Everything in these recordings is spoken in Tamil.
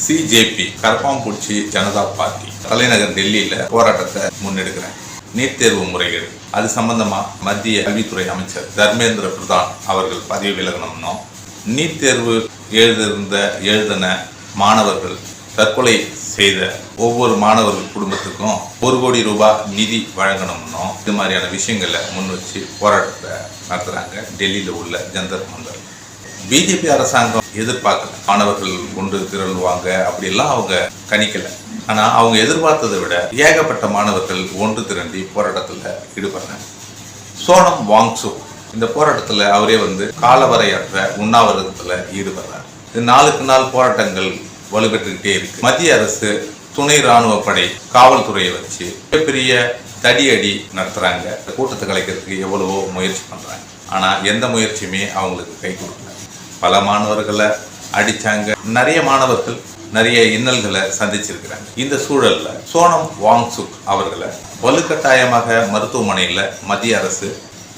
சிஜேபி கரப்பாம்பூச்சி ஜனதா பார்ட்டி தலைநகர் டெல்லியில் போராட்டத்தை முன்னெடுக்கிறேன். நீட் தேர்வு முறைகேடு அது சம்பந்தமா மத்திய கல்வித்துறை அமைச்சர் தர்மேந்திர பிரதான் அவர்கள் பதவி விலகணும்னோம். நீட் தேர்வு எழுதின மாணவர்கள் தற்கொலை செய்த ஒவ்வொரு மாணவர்கள் குடும்பத்துக்கும் 1 கோடி ரூபாய் நிதி வழங்கணும்னோம். இது மாதிரியான விஷயங்களை முன் வச்சு போராட்டத்தை நடத்துறாங்க டெல்லியில் உள்ள ஜந்தர் மந்தர். பிஜேபி அரசாங்கம் எதிர்பார்க்கல மாணவர்கள் கொண்டு திரளுவாங்க, அப்படியெல்லாம் அவங்க கணிக்கல. ஆனா அவங்க எதிர்பார்த்ததை விட ஏகப்பட்ட மாணவர்கள் ஒன்று திரண்டி போராட்டத்துல ஈடுபடுறாங்க. சோனம் வாங்சுக் இந்த போராட்டத்துல அவரே காலவரையற்ற உண்ணாவிரதத்துல ஈடுபடுறாரு. இது நாளுக்கு நாள் போராட்டங்கள் வலுப்பெற்றுக்கிட்டே இருக்கு. மத்திய அரசு துணை ராணுவ படை காவல்துறையை வச்சு மிகப்பெரிய தடியடி நடத்துறாங்க. கூட்டத்தை கலைக்கிறதுக்கு எவ்வளவோ முயற்சி பண்றாங்க. ஆனா எந்த முயற்சியுமே அவங்களுக்கு கை கொடுக்கல. பல மாணவர்களை அடிச்சாங்க. நிறைய மாணவர்கள் நிறைய இன்னல்களை சந்திச்சிருக்கிறாங்க. இந்த சூழல்ல சோனம் வாங்சுக் அவர்களை வலுக்கட்டாயமாக மருத்துவமனையில் மத்திய அரசு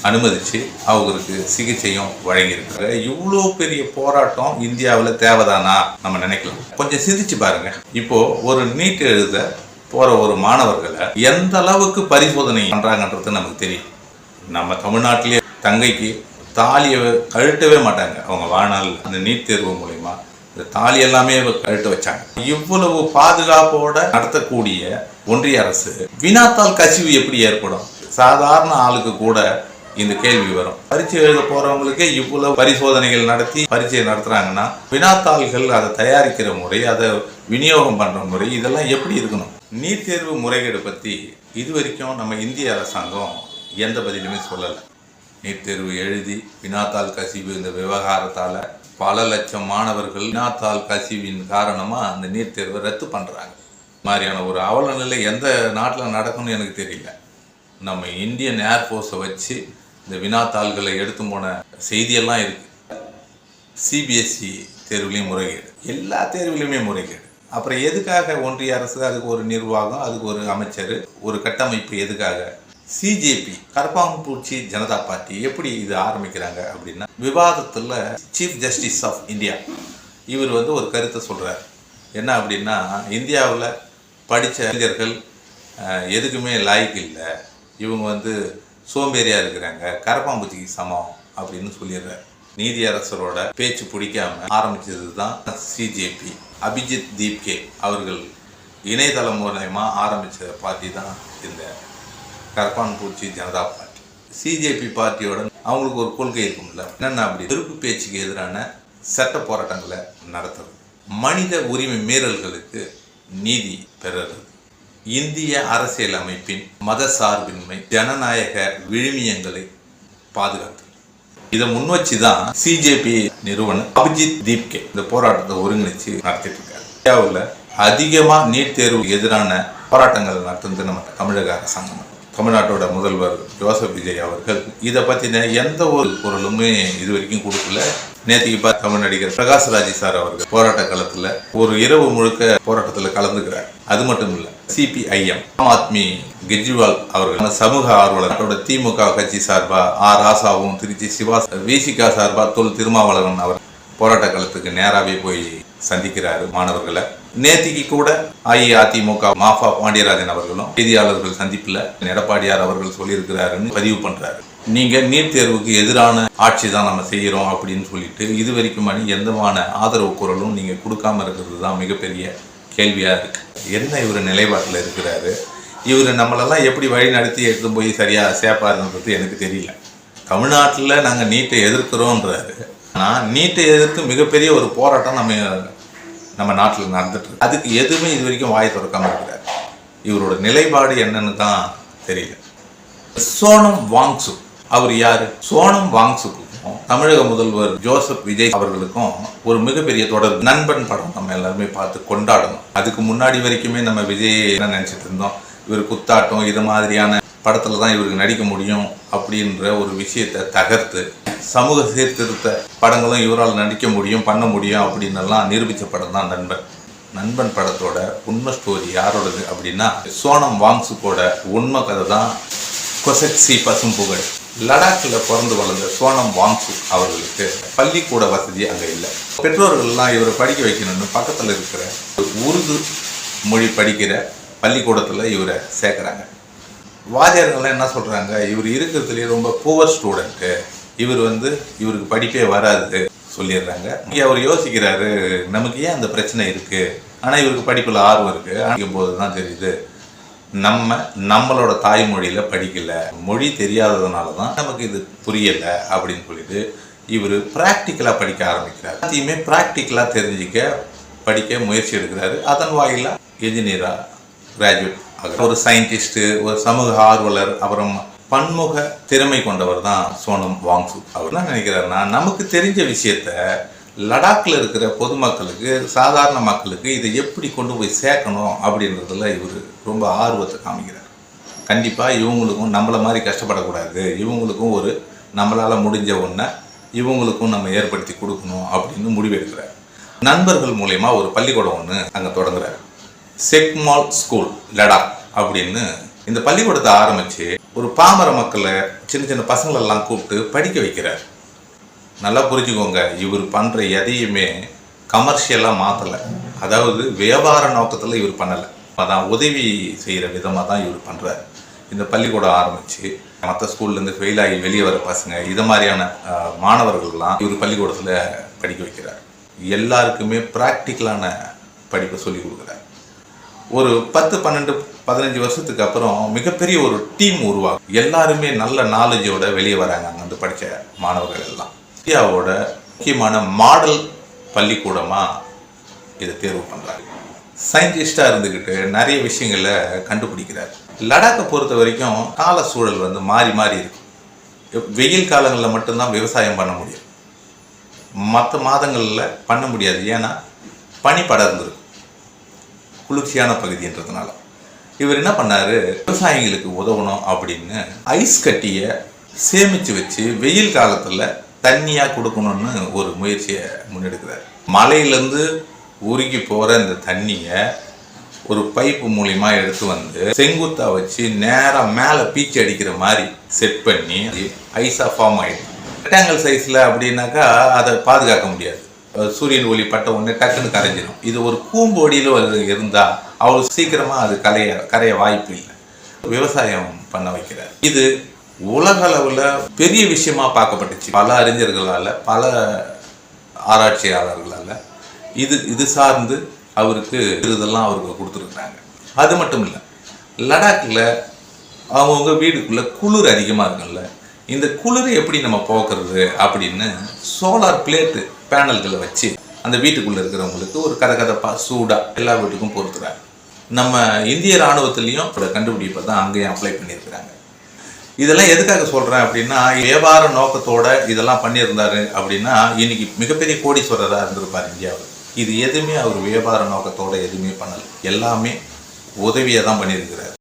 அனுமதிச்சு அவங்களுக்கு சிகிச்சையும் வழங்கியிருக்காங்க. இவ்வளோ பெரிய போராட்டம் இந்தியாவில் தேவைதானா நம்ம நினைக்கலாம். கொஞ்சம் சிந்திச்சு பாருங்க. இப்போ ஒரு நீட் எழுத போற ஒரு மாணவர்களை எந்த அளவுக்கு பரிசோதனை பண்றாங்கன்றது நமக்கு தெரியும். நம்ம தமிழ்நாட்டிலேயே தங்கைக்கு தாலியை கழட்டவே மாட்டாங்க. அவங்க வாழ்நாள் அந்த நீட் தேர்வு மூலயமா இந்த தாலி எல்லாமே கழட்ட வச்சாங்க. இவ்வளவு பாதுகாப்போட நடத்தக்கூடிய ஒன்றிய அரசு வினாத்தாள் கசிவு எப்படி ஏற்படும்? சாதாரண ஆளுக்கு கூட இந்த கேள்வி வரும். பரீட்சை எழுத போறவங்களுக்கே இவ்வளவு பரிசோதனைகள் நடத்தி பரீட்சை நடத்துறாங்கன்னா வினாத்தாள்கள் அதை தயாரிக்கிற முறை, அதை விநியோகம் பண்ற முறை, இதெல்லாம் எப்படி இருக்கணும்? நீட் தேர்வு முறைகேடு பத்தி இது வரைக்கும் நம்ம இந்திய அரசாங்கம் எந்த பதிலுமே சொல்லலை. நீட் தேர்வு எழுதி வினாத்தாள் கசிவு இந்த விவகாரத்தால பல லட்சம் மாணவர்கள் வினாத்தாள் கசிவின் காரணமா அந்த நீட் தேர்வை ரத்து பண்றாங்க. மாதிரியான ஒரு அவல நிலை எந்த நாட்டில் நடக்கும்னு எனக்கு தெரியல. நம்ம இந்தியன் ஏர்ஃபோர்ஸை வச்சு இந்த வினாத்தாள்களை எடுத்து போன செய்தியெல்லாம் இருக்கு. சிபிஎஸ்இ தேர்வுலையும் முறைகேடு, எல்லா தேர்வுலையுமே முறைகேடு. அப்புறம் எதுக்காக ஒன்றிய அரசு, அதுக்கு ஒரு நிர்வாகம், அதுக்கு ஒரு அமைச்சர், ஒரு கட்டமைப்பு எதுக்காக? சிஜேபி கரப்பாம்பூச்சி ஜனதா பார்ட்டி எப்படி இது ஆரம்பிக்கிறாங்க அப்படின்னா, விவாதத்தில் சீஃப் ஜஸ்டிஸ் ஆஃப் இந்தியா இவர் ஒரு கருத்தை சொல்கிறார். என்ன அப்படின்னா, இந்தியாவில் படித்த இளைஞர்கள் எதுக்குமே லாய்க்கு இல்லை, இவங்க சோம்பேறியாக இருக்கிறாங்க, கரப்பாம்பூச்சிக்கு சமம் அப்படின்னு சொல்லிடுறார். நீதியரசரோட பேச்சு பிடிக்காம ஆரம்பித்தது தான் சிஜேபி. அபிஜித் தீப்கே அவர்கள் இணையதளம் மூலமா ஆரம்பித்த பார்ட்டி தான் இந்த கரப்பான்பூச்சி ஜனதா பார்ட்டி. சிஜேபி பார்ட்டியோட அவங்களுக்கு ஒரு கொள்கை இருக்கும்ல, என்னென்ன அப்படி வெறுப்பு பேச்சுக்கு எதிரான சட்ட போராட்டங்களை நடத்துறது, மனித உரிமை மீறல்களுக்கு நீதி பெறுறது, இந்திய அரசியல் அமைப்பின் மத சார்பின்மை, ஜனநாயக விழுமியங்களை பாதுகாத்து, இதை முன்வச்சு தான் சிஜேபி நிறுவனர் அபிஜித் தீப்கே இந்த போராட்டத்தை ஒருங்கிணைச்சு நடத்திட்டு இருக்காரு. இந்தியாவில் அதிகமாக நீட் தேர்வு எதிரான போராட்டங்கள் நடத்துறது நம்ம தமிழக அரசாங்கம். தமிழ்நாட்டோட முதல்வர் ஜோசப் விஜய் அவர்கள் இதை பற்றின எந்த ஒரு பொருளுமே இது வரைக்கும் கொடுக்கல. நேற்றுக்கு தமிழ் நடிகர் பிரகாஷ்ராஜ் சார் அவர்கள் போராட்ட களத்தில் ஒரு இரவு முழுக்க போராட்டத்தில் கலந்துக்கிறார். அது மட்டும் இல்லை, சிபிஐஎம் ஆம் ஆத்மி கெஜ்ரிவால் அவர்கள் சமூக ஆர்வலர் திமுக கட்சி சார்பா ராசாவும், திருச்சி சிவா விசிகா சார்பா திருமாவளவன் அவர் போராட்ட களத்துக்கு நேராகவே போய் சந்திக்கிறாரு மாணவர்களை. நேத்திக்கு கூட அஇஅதிமுக மாஃபா பாண்டியராஜன் அவர்களும் செய்தியாளர்கள் சந்திப்பில் எடப்பாடியார் அவர்கள் சொல்லியிருக்கிறாருன்னு பதிவு பண்றாரு. நீங்க நீட் தேர்வுக்கு எதிரான ஆட்சி தான் நம்ம செய்யறோம் அப்படின்னு சொல்லிட்டு இது வரைக்கும் எந்தமான ஆதரவு குரலும் நீங்க கொடுக்காம இருக்கிறது தான் மிகப்பெரிய கேள்வியா இருக்கு. என்ன இவர் நிலைப்பாட்டில் இருக்கிறாரு? இவர் நம்மளெல்லாம் எப்படி வழி நடத்தி எடுத்து போய் சரியா சேப்பாருன்றது எனக்கு தெரியல. தமிழ்நாட்டில் நாங்கள் நீட்டை எதிர்க்கிறோன்றாரு. ஆனால் நீட்டை எதிர்த்து மிகப்பெரிய ஒரு போராட்டம் நம்ம நாட்டில் நடந்துட்டு இருக்கு. அதுக்கு எதுவுமே இது வரைக்கும் வாய் திறக்காம இருக்கிறார். இவரோட நிலைப்பாடு என்னன்னு தான் தெரியல. சோனம் வாங்சுக் அவர் யாரு? சோனம் வாங்சுக்கும் தமிழக முதல்வர் ஜோசப் விஜய் அவர்களுக்கும் ஒரு மிகப்பெரிய தொடர்பு. நண்பன் படம் நம்ம எல்லாருமே பார்த்து கொண்டாடணும். அதுக்கு முன்னாடி வரைக்குமே நம்ம விஜய் என்ன நினைச்சிட்டு இருந்தோம், இவர் குத்தாட்டம் இது மாதிரியான படத்துல தான் இவருக்கு நடிக்க முடியும் அப்படின்ற ஒரு விஷயத்தை தகர்த்து சமூக சீர்திருத்த படங்களும் இவரால் நடிக்க முடியும், பண்ண முடியும் அப்படின்னு எல்லாம் நிரூபித்த படம் தான் நண்பன். நண்பன் படத்தோட உண்மை ஸ்டோரி யாரோடது அப்படின்னா, சோனம் வாங்சுக்கோட உண்மை கதை தான் கொசட்சி பசும் புகழ். லடாக்கில் பிறந்து வளர்ந்த சோனம் வாங்சுக் அவர்களுக்கு பள்ளிக்கூட வசதி அங்கே இல்லை. பெற்றோர்கள்லாம் இவரை படிக்க வைக்கணும்னு பக்கத்தில் இருக்கிற உருது மொழி படிக்கிற பள்ளிக்கூடத்தில் இவரை சேர்க்குறாங்க. வாத்தியார்கள்லாம் என்ன சொல்கிறாங்க, இவர் இருக்கிறதுலேயே ரொம்ப புவர் ஸ்டூடெண்ட்டு, இவருக்கு படிப்பே வராது சொல்லிடுறாங்க. இங்கே அவர் யோசிக்கிறாரு, நமக்கு ஏன் அந்த பிரச்சனை இருக்குது, ஆனால் இவருக்கு படிப்பில் ஆர்வம் இருக்குது. படிக்கும் போது தான் தெரியுது, நம்மளோட தாய்மொழியில் படிக்கலை, மொழி தெரியாததுனால தான் நமக்கு இது புரியலை அப்படின்னு சொல்லிட்டு இவர் ப்ராக்டிக்கலாக படிக்க ஆரம்பிக்கிறார். எல்லாத்தையுமே ப்ராக்டிக்கலாக தெரிஞ்சிக்க படிக்க முயற்சி எடுக்கிறாரு. அதன் வாயிலாக என்ஜினியராக கிராஜுவேட் ஆகிறார். ஒரு சயின்டிஸ்ட்டு, ஒரு சமூக ஆர்வலர், அப்புறம் பன்முக திறமை கொண்டவர் தான் சோனம் வாங்சுக். அவர் என்ன நினைக்கிறாருன்னா, நமக்கு தெரிஞ்ச விஷயத்த லடாக்கில் இருக்கிற பொதுமக்களுக்கு, சாதாரண மக்களுக்கு இதை எப்படி கொண்டு போய் சேர்க்கணும் அப்படின்றதுல இவர் ரொம்ப ஆர்வத்தை காமிக்கிறார். கண்டிப்பாக இவங்களுக்கும் நம்மளை மாதிரி கஷ்டப்படக்கூடாது, இவங்களுக்கும் ஒரு நம்மளால் முடிஞ்ச ஒன்றை இவங்களுக்கும் நம்ம ஏற்படுத்தி கொடுக்கணும் அப்படின்னு முடிவெடுக்கிறார். நண்பர்கள் மூலயமா ஒரு பள்ளிக்கூடம் ஒன்று அங்கே தொடங்குறாரு. செக்மால் ஸ்கூல் லடாக் அப்படின்னு இந்த பள்ளிக்கூடத்தை ஆரம்பித்து ஒரு பாமர மக்களை, சின்ன சின்ன பசங்களெல்லாம் கூப்பிட்டு படிக்க வைக்கிறார். நல்லா புரிஞ்சுக்கோங்க, இவர் பண்ணுற எதையுமே கமர்ஷியலாக மாற்றலை, அதாவது வியாபார நோக்கத்தில் இவர் பண்ணலை. அதான் உதவி செய்கிற விதமாக தான் இவர் பண்ணுறார். இந்த பள்ளிக்கூடம் ஆரம்பித்து மற்ற ஸ்கூல்லேருந்து ஃபெயில் ஆகி வெளியே வர பசங்க, இது மாதிரியான மாணவர்கள்லாம் இவர் பள்ளிக்கூடத்தில் படிக்க வைக்கிறார். எல்லாருக்குமே ப்ராக்டிக்கலான படிப்பை சொல்லி கொடுக்குறார். ஒரு 10, 12, 15 வருஷத்துக்கு அப்புறம் மிகப்பெரிய ஒரு டீம் உருவாகும். எல்லாருமே நல்ல நாலேஜோட வெளியே வராங்க. அங்கே படித்த மாணவர்கள் எல்லாம் இந்தியாவோட முக்கியமான மாடல் பள்ளிக்கூடமாக இதை தேர்வு பண்ணுறாங்க. சயின்டிஸ்டாக இருந்துக்கிட்டு நிறைய விஷயங்களை கண்டுபிடிக்கிறார். லடாக்கை பொறுத்த வரைக்கும் கால சூழல் மாறி மாறி இருக்கும். வெயில் காலங்களில் மட்டும்தான் விவசாயம் பண்ண முடியும், மற்ற மாதங்களில் பண்ண முடியாது. ஏன்னா பனி படர்ந்துருக்கும், குளிர்ச்சியான பகுதின்றதுனால. இவர் என்ன பண்ணார், விவசாயிகளுக்கு உதவணும் அப்படின்னு ஐஸ் கட்டியை சேமித்து வச்சு வெயில் காலத்தில் தண்ணியாக கொடுக்கணும்னு ஒரு முயற்சியை முன்னெடுக்கிறார். மலையிலேருந்து உருகி போகிற இந்த தண்ணியை ஒரு பைப்பு மூலிமா எடுத்து வந்து செங்குத்தாக வச்சு நேராக மேலே பீச்சு அடிக்கிற மாதிரி செட் பண்ணி ஐஸாக ஃபார்ம் ஆகிடும். ரெக்டாங்கிள் சைஸில் அப்படின்னாக்கா அதை பாதுகாக்க முடியாது, சூரியன் ஒளி பட்ட உடனே டக்குன்னு கரைஞ்சிடும். இது ஒரு பூம்பொடியில் இருந்தால் அவ்வளோ சீக்கிரமாக அது கரைய வாய்ப்பு இல்லை. விவசாயம் பண்ண வைக்கிறார். இது உலக அளவில் பெரிய விஷயமா பார்க்கப்பட்டுச்சு. பல அறிஞர்களால், பல ஆராய்ச்சியாளர்களால் இது சார்ந்து அவருக்கு இதெல்லாம் அவருக்கு கொடுத்துருக்குறாங்க. அது மட்டும் இல்லை, லடாக்கில் அவங்கவுங்க வீடுக்குள்ளே குளிர் அதிகமாக இருக்குல்ல, இந்த குளிரை எப்படி நம்ம போக்குறது அப்படின்னு சோலார் பிளேட்டு பேனல்களை வச்சு அந்த வீட்டுக்குள்ளே இருக்கிறவங்களுக்கு ஒரு கதகதப்பாக சூடாக எல்லா வீட்டுக்கும் பொறுத்துறாங்க. நம்ம இந்திய இராணுவத்துலேயும் கண்டுபிடிப்பை தான் அங்கேயும் அப்ளை பண்ணியிருக்கிறாங்க. இதெல்லாம் எதுக்காக சொல்கிறேன் அப்படின்னா, வியாபார நோக்கத்தோட இதெல்லாம் பண்ணியிருந்தாரு அப்படின்னா இன்னைக்கு மிகப்பெரிய கோடீஸ்வரராக இருந்திருப்பார் இந்தியாவில். இது எதுவுமே அவர் வியாபார நோக்கத்தோட எதுவுமே பண்ணலை, எல்லாமே உதவியை தான் பண்ணியிருக்கிறார்.